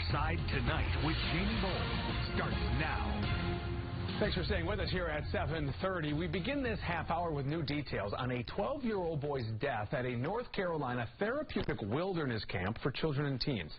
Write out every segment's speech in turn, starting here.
Your Side Tonight with Jamie Bowles starts now. Thanks for staying with us here at 7:30. We begin this half hour with new details on a 12-year-old boy's death at a North Carolina therapeutic wilderness camp for children and teens.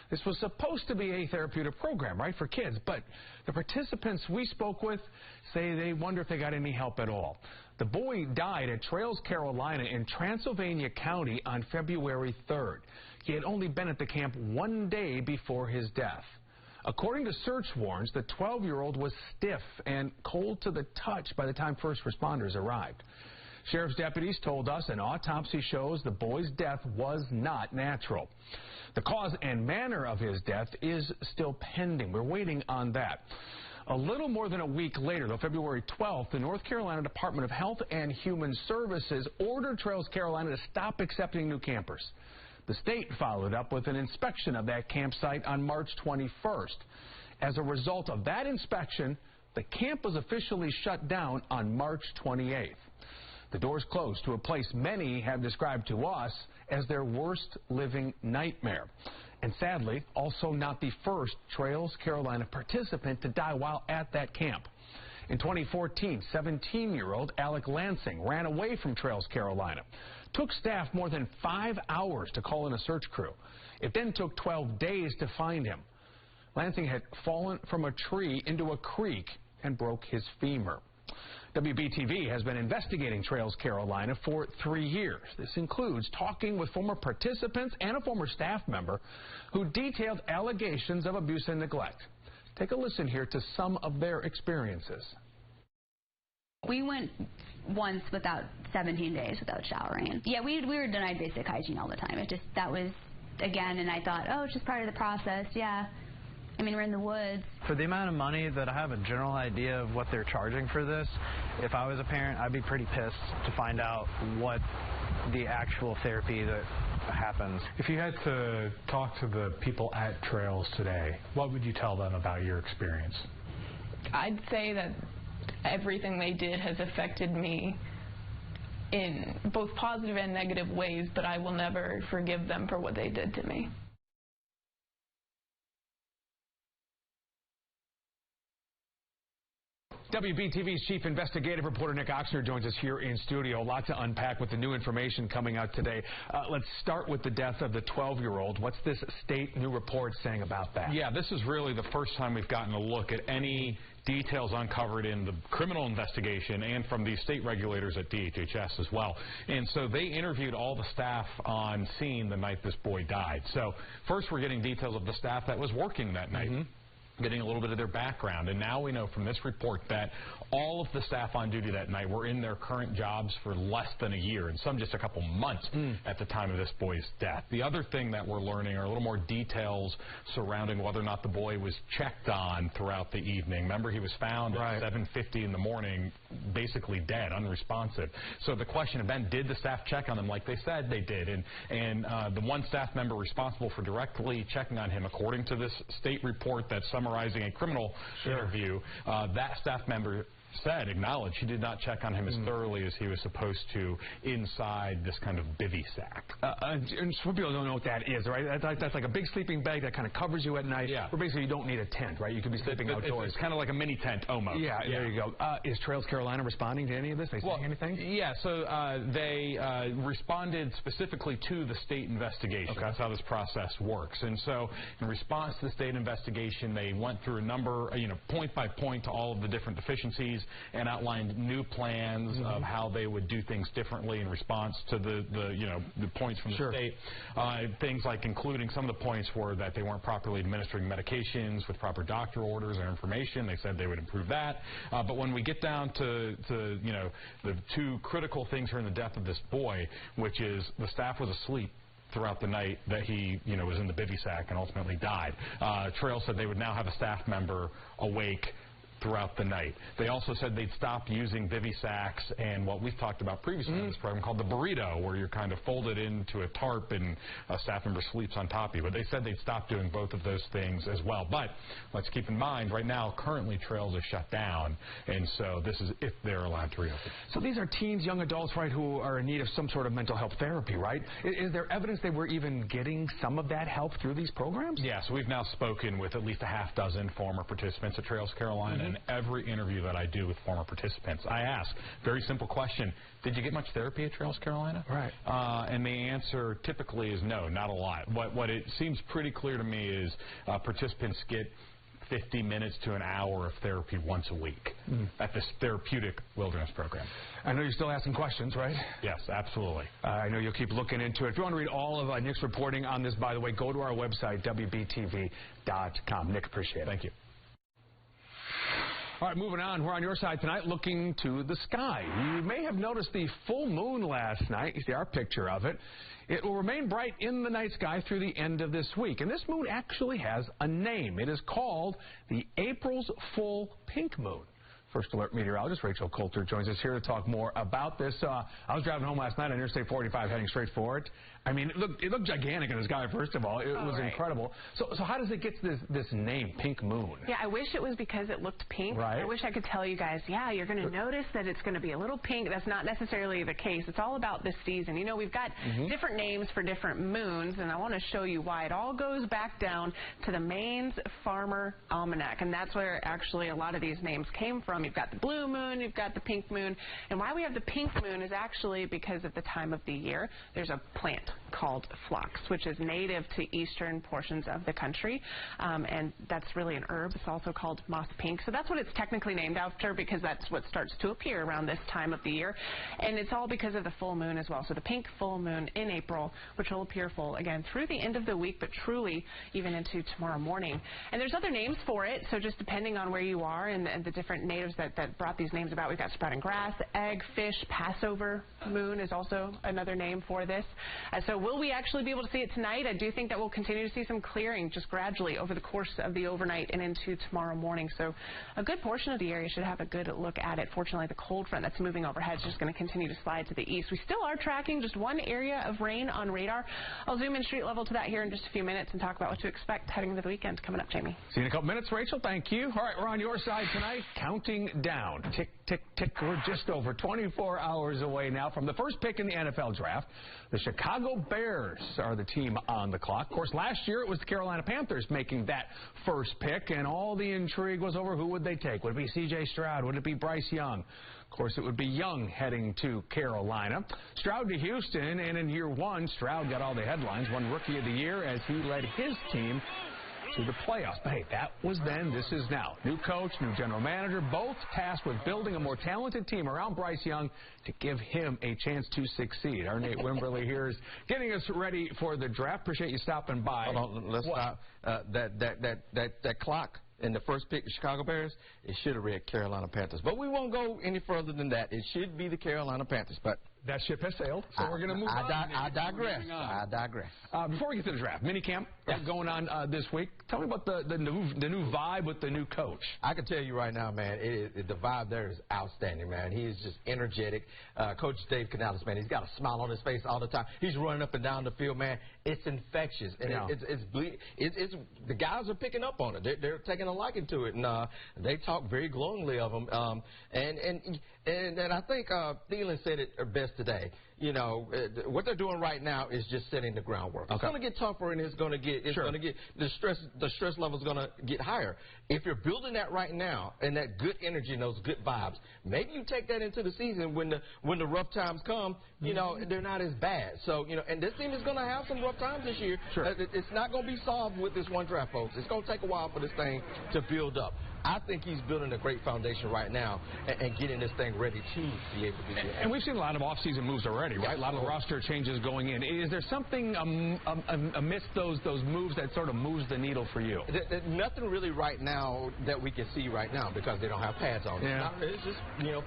This was supposed to be a therapeutic program, right, for kids, but the participants we spoke with say they wonder if they got any help at all. The boy died at Trails, Carolina in Transylvania County on February 3rd. He had only been at the camp 1 day before his death. According to search warrants, the 12-year-old was stiff and cold to the touch by the time first responders arrived. Sheriff's deputies told us an autopsy shows the boy's death was not natural. The cause and manner of his death is still pending. We're waiting on that. A little more than a week later, though, February 12th, the North Carolina Department of Health and Human Services ordered Trails, Carolina to stop accepting new campers. The state followed up with an inspection of that campsite on March 21st. As a result of that inspection, the camp was officially shut down on March 28th. The doors closed to a place many have described to us as their worst living nightmare. And sadly, also not the first Trails, Carolina participant to die while at that camp. In 2014, 17-year-old Alec Lansing ran away from Trails, Carolina. Took staff more than 5 hours to call in a search crew. It then took 12 days to find him. Lansing had fallen from a tree into a creek and broke his femur. Wbtv has been investigating Trails, Carolina for 3 years. This includes talking with former participants and a former staff member who detailed allegations of abuse and neglect. Take a listen here to some of their experiences. We went once without 17 days without showering. Yeah, we were denied basic hygiene all the time. That was, again, and I thought, oh, it's just part of the process, yeah. I mean, we're in the woods. For the amount of money that I have a general idea of what they're charging for this, if I was a parent, I'd be pretty pissed to find out what the actual therapy that happens. If you had to talk to the people at Trails today, what would you tell them about your experience? I'd say that everything they did has affected me in both positive and negative ways, but I will never forgive them for what they did to me. WBTV's chief investigative reporter Nick Oxner joins us here in studio. A lot to unpack with the new information coming out today. Let's start with the death of the 12-year-old. What's this state new report saying about that? Yeah, this is really the first time we've gotten a look at any details uncovered in the criminal investigation and from the state regulators at DHHS as well. And so they interviewed all the staff on scene the night this boy died. So first we're getting details of the staff that was working that night. Getting a little bit of their background, and now we know from this report that all of the staff on duty that night were in their current jobs for less than a year, and some just a couple months at the time of this boy's death. The other thing that we're learning are a little more details surrounding whether or not the boy was checked on throughout the evening. Remember, he was found at 7:50 in the morning, basically dead, unresponsive. So the question of then, did the staff check on him like they said they did? And the one staff member responsible for directly checking on him, according to this state report that's summarizing a criminal interview, that staff member acknowledged he did not check on him as thoroughly as he was supposed to inside this kind of bivy sack. And some people don't know what that is, right? That's like a big sleeping bag that kind of covers you at night. Yeah. Where basically you don't need a tent, right? You could be sleeping outdoors. It's kind of like a mini tent almost. Yeah, there you go. Is Trails, Carolina responding to any of this? They saying anything? Yeah, so they responded specifically to the state investigation. Okay. That's how this process works. And so in response to the state investigation, they went through a number, point by point to all of the different deficiencies and outlined new plans of how they would do things differently in response to the points from the state. Things like including some of the points were that they weren't properly administering medications with proper doctor orders or information. They said they would improve that. But when we get down to the two critical things here in the death of this boy, which is the staff was asleep throughout the night that he, was in the bivy sack and ultimately died. Trail said they would now have a staff member awake throughout the night. They also said they'd stop using bivy sacks and what we've talked about previously in this program called the burrito, where you're kind of folded into a tarp and a staff member sleeps on top of you. But they said they'd stop doing both of those things as well. But let's keep in mind, right now, currently trails are shut down, and so this is if they're allowed to reopen. So these are teens, young adults, right, who are in need of some sort of mental health therapy, right? Is there evidence they were even getting some of that help through these programs? Yeah, so we've now spoken with at least a half dozen former participants at Trails Carolina, and every interview that I do with former participants, I ask, very simple question, did you get much therapy at Trails Carolina? Right. And the answer typically is no, not a lot. What it seems pretty clear to me is participants get 50 minutes to an hour of therapy once a week at this therapeutic wilderness program. I know you're still asking questions, right? Yes, absolutely. I know you'll keep looking into it. If you want to read all of Nick's reporting on this, by the way, go to our website, Wbtv.com. Nick, appreciate it. Thank you. All right, moving on. We're on your side tonight looking to the sky. You may have noticed the full moon last night. You see our picture of it. It will remain bright in the night sky through the end of this week. And this moon actually has a name. It is called the April's Full Pink Moon. First Alert meteorologist Rachel Coulter joins us here to talk more about this. I was driving home last night on Interstate 45 heading straight for it. I mean, it looked gigantic in the sky, first of all. It was incredible. So how does it get this name, Pink Moon? Yeah, I wish it was because it looked pink. Right. I wish I could tell you guys, yeah, you're going to notice that it's going to be a little pink. That's not necessarily the case. It's all about this season. You know, we've got different names for different moons, and I want to show you why. It all goes back down to the Maine's Farmer Almanac, and that's where actually a lot of these names came from. You've got the blue moon, you've got the pink moon, and why we have the pink moon is actually because of the time of the year. There's a plant called phlox, which is native to eastern portions of the country, and that's really an herb. It's also called moss pink, so that's what it's technically named after, because that's what starts to appear around this time of the year, and it's all because of the full moon as well. So the pink full moon in April, which will appear full again through the end of the week, but truly even into tomorrow morning. And there's other names for it, so just depending on where you are and the different natives that brought these names about, we've got sprouting grass, egg, fish, Passover moon is also another name for this. So will we actually be able to see it tonight? I do think that we'll continue to see some clearing just gradually over the course of the overnight and into tomorrow morning. So a good portion of the area should have a good look at it. Fortunately, the cold front that's moving overhead is just going to continue to slide to the east. We still are tracking just one area of rain on radar. I'll zoom in street level to that here in just a few minutes and talk about what to expect heading into the weekend. Coming up, Jamie. See you in a couple minutes, Rachel. Thank you. All right, we're on your side tonight, counting down. Tick, tick, tick. We're just over 24 hours away now from the first pick in the NFL draft. The Chicago Bears are the team on the clock. Of course, last year it was the Carolina Panthers making that first pick, and all the intrigue was over who would they take. Would it be C.J. Stroud? Would it be Bryce Young? Of course, it would be Young heading to Carolina. Stroud to Houston, and in year one, Stroud got all the headlines, won Rookie of the Year as he led his team to the playoffs. But hey, that was then, this is now. New coach, new general manager, both tasked with building a more talented team around Bryce Young to give him a chance to succeed. Our Nate Wimberly here is getting us ready for the draft. Appreciate you stopping by. Hold on, let's stop. That clock in the first pick, the Chicago Bears, it should have read Carolina Panthers. But we won't go any further than that. It should be the Carolina Panthers. But that ship has sailed, so we're going to move on. I digress. I digress. Before we get to the draft, minicamp going on this week. Tell me about the new vibe with the new coach. I can tell you right now, man, the vibe there is outstanding, man. He is just energetic. Coach Dave Canales, man, he's got a smile on his face all the time. He's running up and down the field, man. It's infectious, and it's the guys are picking up on it. They're taking a liking to it, and they talk very glowingly of him. And I think Thielen said it best today. You know, what they're doing right now is just setting the groundwork. Okay. It's going to get tougher, and it's going to get the stress level is going to get higher. If you're building that right now and that good energy and those good vibes, maybe you take that into the season when the rough times come. You know, they're not as bad. So and this team is going to have some rough times this year. Sure. It's not going to be solved with this one draft, folks. It's going to take a while for this thing to build up. I think he's building a great foundation right now and getting this thing ready to be able to do that. And we've seen a lot of offseason moves already. already, right? A lot of roster changes going in. Is there something amidst those moves that sort of moves the needle for you? Nothing really right now that we can see right now because they don't have pads on. Yeah. It's just,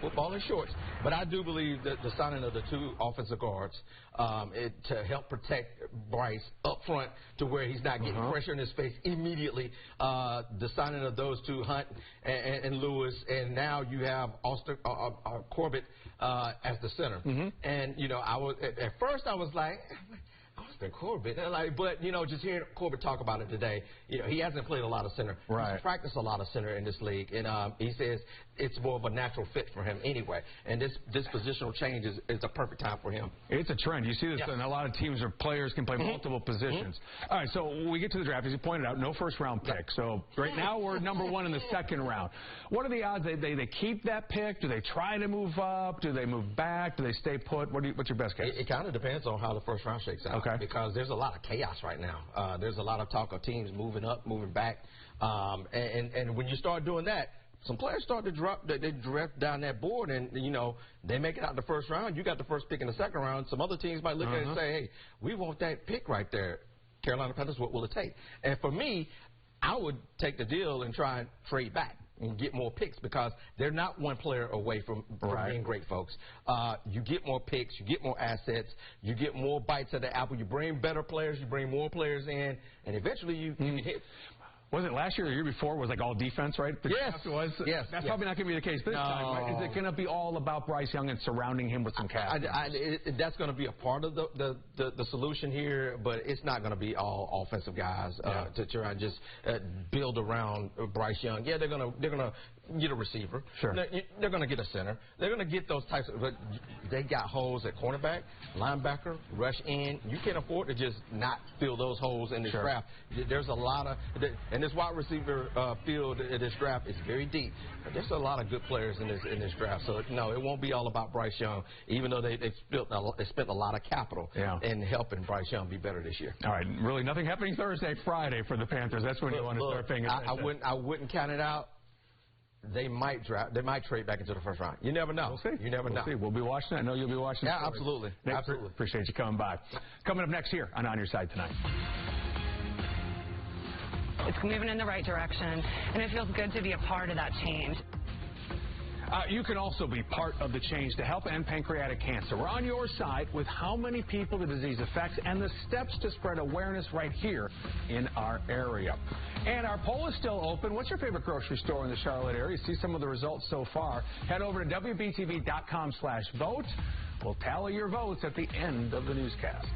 football and shorts. But I do believe that the signing of the 2 offensive guards to help protect Bryce up front to where he's not getting pressure in his face immediately. The signing of those 2, Hunt and Lewis, and now you have Corbett as the center. And, at first I was like, Austin Corbett. But, just hearing Corbett talk about it today, he hasn't played a lot of center. Right. He's practiced a lot of center in this league. And he says it's more of a natural fit for him anyway. And this positional change is the perfect time for him. It's a trend. You see this in a lot of teams where players can play multiple positions. All right, so we get to the draft. As you pointed out, no first-round pick. So right now we're number 1 in the second round. What are the odds they keep that pick? Do they try to move up? Do they move back? Do they stay put? What's your best guess? It kind of depends on how the first round shakes out. Okay. Because there's a lot of chaos right now. There's a lot of talk of teams moving up, moving back. And when you start doing that, some players start to drop. They drift down that board, and they make it out the first round. You got the first pick in the second round. Some other teams might look at it and say, "Hey, we want that pick right there." Carolina Panthers, what will it take? And for me, I would take the deal and try and trade back and get more picks because they're not one player away from being great, folks. You get more picks, you get more assets, you get more bites of the apple. You bring better players, you bring more players in, and eventually you can hit. Was it last year or the year before? Was like all defense, right? Yes. Yes. That's probably not going to be the case this time, right? Is it going to be all about Bryce Young and surrounding him with some captains? That's going to be a part of the solution here, but it's not going to be all offensive guys to try and just build around Bryce Young. Yeah, they're going to get a receiver. Sure. They're going to get a center. They're going to get those types of, but they got holes at cornerback, linebacker, rush in. You can't afford to just not fill those holes in this draft. There's a lot of, and this wide receiver field in this draft is very deep. But there's a lot of good players in this draft. So no, it won't be all about Bryce Young, even though they spent a lot of capital in helping Bryce Young be better this year. All right, really nothing happening Thursday, Friday for the Panthers. That's when you want to start paying attention. I wouldn't count it out. They might trade back into the first round. You never know. We'll see. You never know. See. We'll be watching it. I know you'll be watching it. Yeah, absolutely. Nick, absolutely. Appreciate you coming by. Coming up next here on Your Side Tonight. It's moving in the right direction, and it feels good to be a part of that change. You can also be part of the change to help end pancreatic cancer. We're on your side with how many people the disease affects and the steps to spread awareness right here in our area. And our poll is still open. What's your favorite grocery store in the Charlotte area? See some of the results so far. Head over to WBTV.com/vote. We'll tally your votes at the end of the newscast.